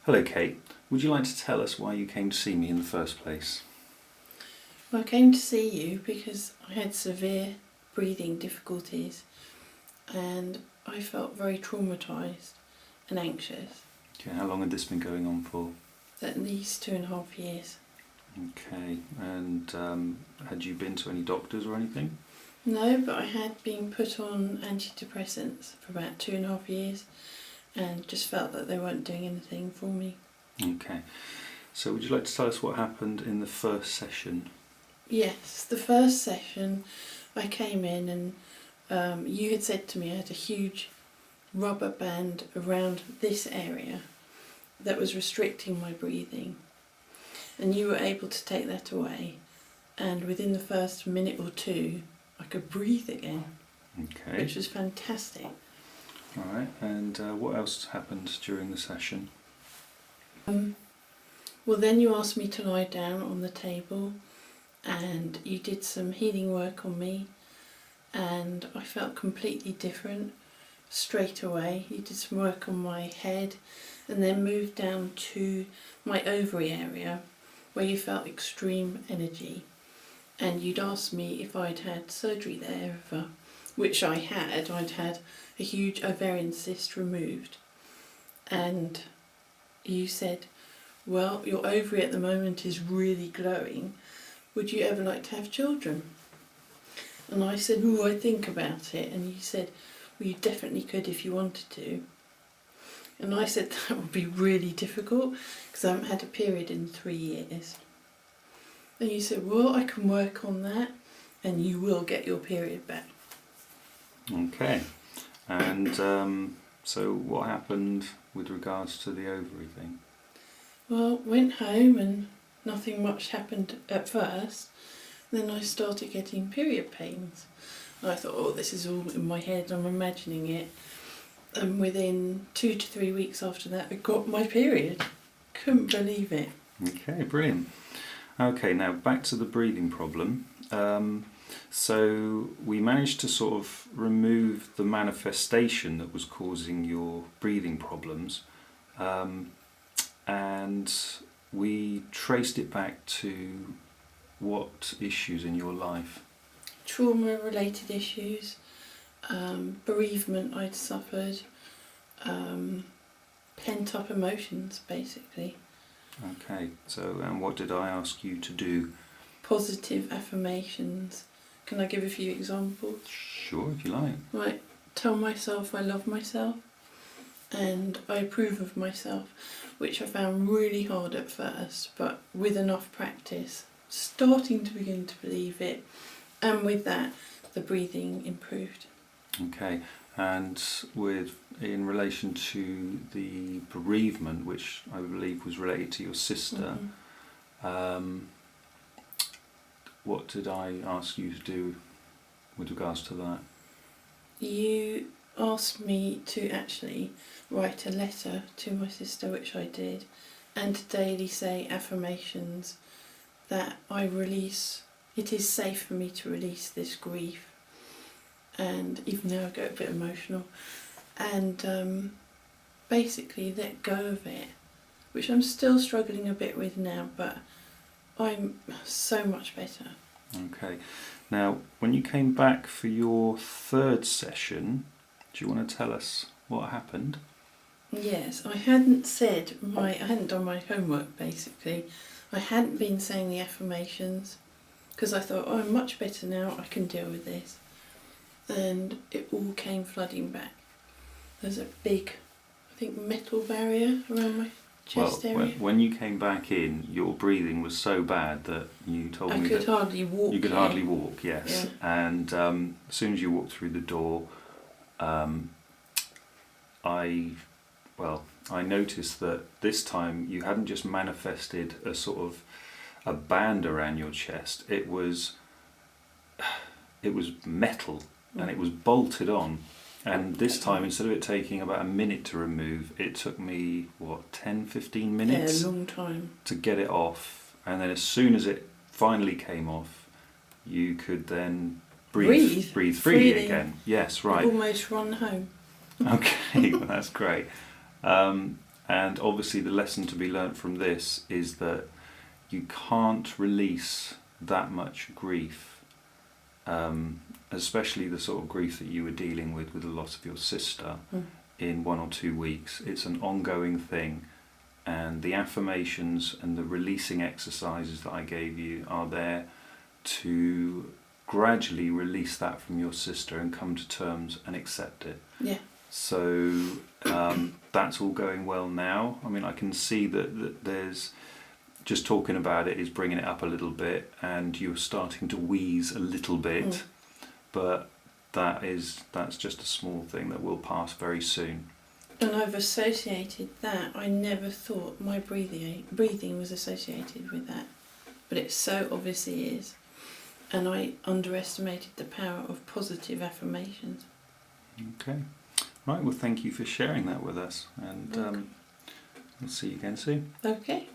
Hello Kate, would you like to tell us why you came to see me in the first place? Well, I came to see you because I had severe breathing difficulties and I felt very traumatised and anxious. Okay, how long had this been going on for? At least 2.5 years. Okay, and had you been to any doctors or anything? No, but I had been put on antidepressants for about 2.5 years and just felt that they weren't doing anything for me. Okay, so would you like to tell us what happened in the first session? Yes, the first session I came in and you had said to me I had a huge rubber band around this area that was restricting my breathing, and you were able to take that away, and within the first minute or two I could breathe again. Okay. Which was fantastic. Alright, and what else happened during the session? Well, then you asked me to lie down on the table and you did some healing work on me and I felt completely different straight away. You did some work on my head and then moved down to my ovary area where you felt extreme energy, and you'd asked me if I'd had surgery there ever, which I had. I'd had a huge ovarian cyst removed, and you said, well, your ovary at the moment is really glowing, would you ever like to have children? And I said, oh, I'd think about it. And you said, well, you definitely could if you wanted to. And I said that would be really difficult because I haven't had a period in 3 years. And you said, well, I can work on that and you will get your period back. Okay, and so what happened with regards to the ovary thing? Well, went home and nothing much happened at first. Then I started getting period pains. And I thought, oh, this is all in my head, I'm imagining it. And within 2 to 3 weeks after that, I got my period. Couldn't believe it. Okay, brilliant. Okay, now back to the breathing problem. So we managed to sort of remove the manifestation that was causing your breathing problems, and we traced it back to what issues in your life? Trauma-related issues, bereavement I'd suffered, pent-up emotions basically. Okay, so and what did I ask you to do? Positive affirmations. Can I give a few examples? Sure, if you like. Right, tell myself I love myself and I approve of myself, which I found really hard at first, but with enough practice, starting to begin to believe it, and with that, the breathing improved. Okay, and in relation to the bereavement, which I believe was related to your sister, what did I ask you to do with regards to that? You asked me to actually write a letter to my sister, which I did, and to daily say affirmations that I release, it is safe for me to release this grief, and even though I get a bit emotional, and basically let go of it, which I'm still struggling a bit with now, but I'm so much better. Okay, now when you came back for your third session, do you want to tell us what happened? Yes, I hadn't done my homework basically. I hadn't been saying the affirmations because I thought, oh, I'm much better now, I can deal with this. And it all came flooding back. There's a big, I think, metal barrier around my chest area. When you came back in, your breathing was so bad that you told me that I could hardly walk. you could hardly walk, yes. Yeah. And as soon as you walked through the door, I noticed that this time you hadn't just manifested a sort of a band around your chest. It was metal and it was bolted on. And this time, instead of it taking about a minute to remove, it took me, 10-15 minutes? Yeah, a long time. To get it off. And then as soon as it finally came off, you could then breathe freely again. Yes, right. I've almost run home. Okay, well, that's great. And obviously the lesson to be learnt from this is that you can't release that much grief, especially the sort of grief that you were dealing with the loss of your sister, in 1 or 2 weeks. It's an ongoing thing, and the affirmations and the releasing exercises that I gave you are there to gradually release that from your sister and come to terms and accept it. Yeah. So that's all going well now. I mean, I can see that there's, just talking about it is bringing it up a little bit, and you're starting to wheeze a little bit, but that's just a small thing that will pass very soon. And I've associated that. I never thought my breathing was associated with that, but it so obviously is. And I underestimated the power of positive affirmations. Okay. Right, well, thank you for sharing that with us, and we'll see you again soon. Okay.